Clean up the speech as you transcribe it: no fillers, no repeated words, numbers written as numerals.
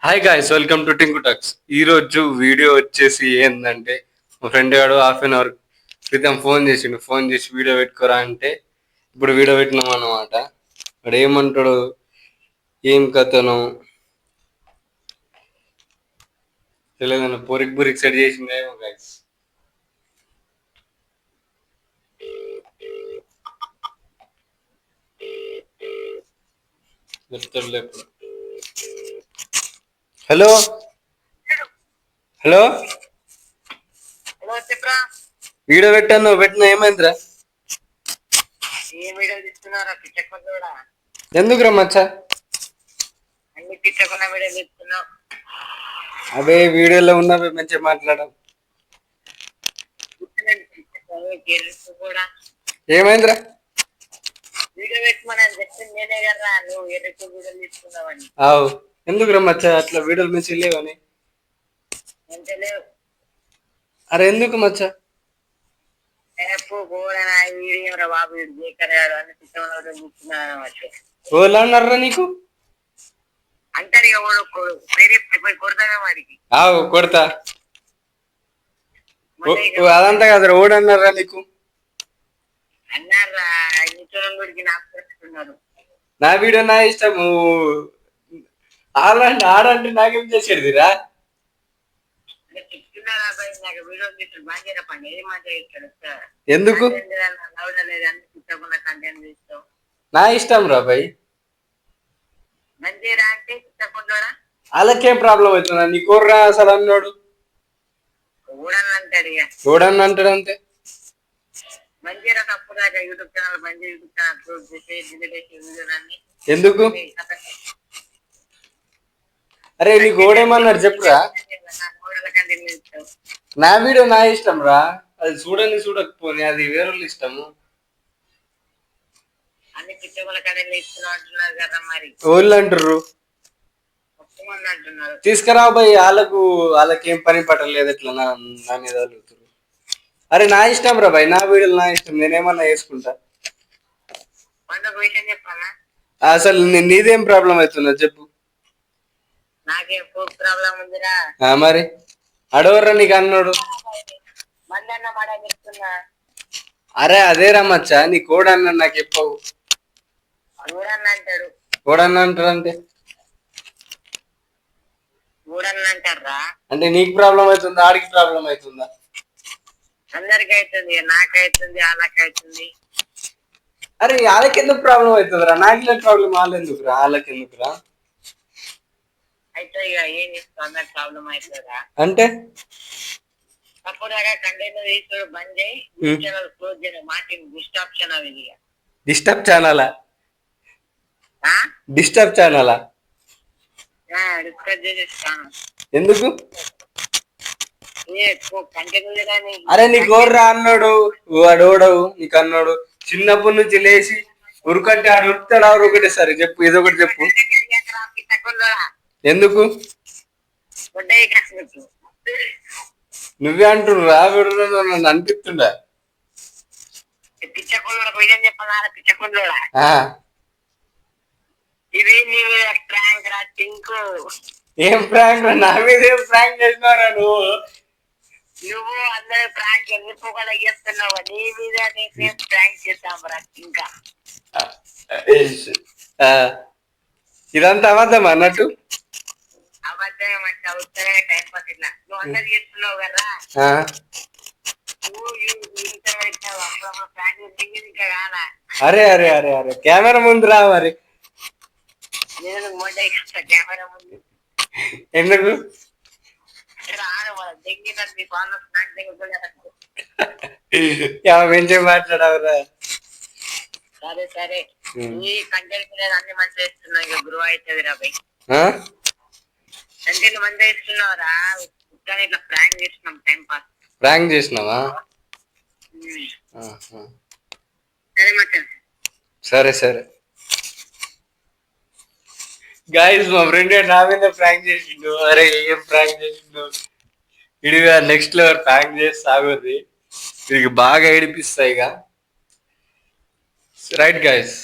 Hi guys, welcome to Tinku talks. ఈ రోజు video వచ్చేసి ఏంటంటే, మా ఫ్రెండ్ గాడు హాఫ్ అన్ అవర్ క్రితం ఫోన్ చేసి వీడియో పెట్టుకోరా అంటే ఇప్పుడు వీడియో పెట్టినాం అన్నమాట. వాడు ఏమంటాడు, ఏం కథను తెలియదన్న పొరికి బురికి సెట్ చేసిందేమో గాయస్. హలో హలో, వీడియో పెట్టిన ఏమైందిరా? ఎందుకు రమ్మచ్చా? అవే వీడియోలో ఉన్నవి మంచిగా మాట్లాడడం. ఏమైందిరా? అవు ఎందుకు రమ్మచ్చా? అట్లా వీడియోలు మంచిగా లేవని. అరే ఎందుకు మచ్చా? ఓళ్ళన్నారా నీకు? అవు కొడతా. అదంతా కాదురా, ఓడన్నారా నీకు? నా వీడియో నా ఇష్టము. ఆడంటే నాకేం చేసేదిరా? ఎందుకు? నా ఇష్టం రా భయ్. వాళ్ళకేం ప్రాబ్లం అవుతుందా? నీ కోర్రా అసలు అన్నాడు. చూడని అంటాడు అంతే. ఎందుకు? అరే నీకు ఓడేమన్నాడు చెప్పురా? నా వీడియో నా ఇష్టం రా, అది చూడని చూడకపోని అది వేరే ఇష్టము. వాళ్ళు అంటారు తీసుకురా భయ్. వాళ్ళకి ఏం పని పట్టలేదు. ఎట్లా నా మీద అడుగుతారు? అరే నా ఇష్టం రా భయ్, నా వీడియోలు నా ఇష్టం, నేనేమన్నా వేసుకుంటా. అసలు నీదేం ప్రాబ్లం అవుతుందా చెప్పు? మరి అడవర్రా నీకు అన్నాడు. అరే అదే రమ్మచ్చా, నీ కోడ్ అన్నాడు నాకు చెప్పవు. కోడన్న అంటాడు అంటే నీకు ప్రాబ్లం అవుతుందా, ఆడికి ప్రాబ్లం అవుతుందా? అందరికి అవుతుంది, నాకైతుంది, వాళ్ళకైతుంది. అరే వాళ్ళకి ఎందుకు ప్రాబ్లం అవుతుందిరా? నాకు ప్రాబ్లం వాళ్ళు ఎందుకురా? వాళ్ళకి ఎందుకురా? అంటే డిస్టర్బ్ ఛానలా? డిస్టర్బ్ ఛానలా? ఎందుకు? అరే నీకు ఓర్రా అన్నాడు, వాడు ఓడవు నీకు అన్నాడు. చిన్నప్పటి నుంచి లేచి ఉరుకంటే ఆడు ఉరుకుతాడు. ఆడు ఒకటే సరే చెప్పు, ఇదొకటి చెప్పు. ఎందుకు? నువ్వే అంటున్నా నన్ను అనిపిస్తుండ. ఏం ప్రాంక్ రా? నా మీద ఏం ప్రాంక్ చేసినారా నువ్వు? అందరూ ప్రాంక్ ఎందుకు చేస్తున్నావు? నీ మీద ప్రాంక్ చేస్తాం రా. ఇంకా ఇదంతా అబద్ధం అన్నట్టు. అరే అరే అరే అరే, కెమెరా ముందు రా మరి. ఎందుకు? మంచిగా మాట్లాడవురా. సరే సరే, ఈ కంటెంట్ అన్ని మంచిగా ఇస్తున్నావు, ఇక గ్రో అవుతుంది రా బై. కంటెంట్ మంచిగా ఇస్తున్నావురా, ఇట్లా ప్రాంక్ చేస్తున్నాం, టైం పాస్. ప్రాంక్ చేసినావా? సరే సరే గాయస్, మా ఫ్రెండ్ నా మీద ప్రాంక్ చేసిండు. అరే ఏం ప్రాంక్ చేసిండు ఇడిగా, నెక్స్ట్ లెవెల్ ప్రాంక్ చేసి సాగుద్ది. వీడికి బాగా ఏడిపిస్తాయి. Right guys.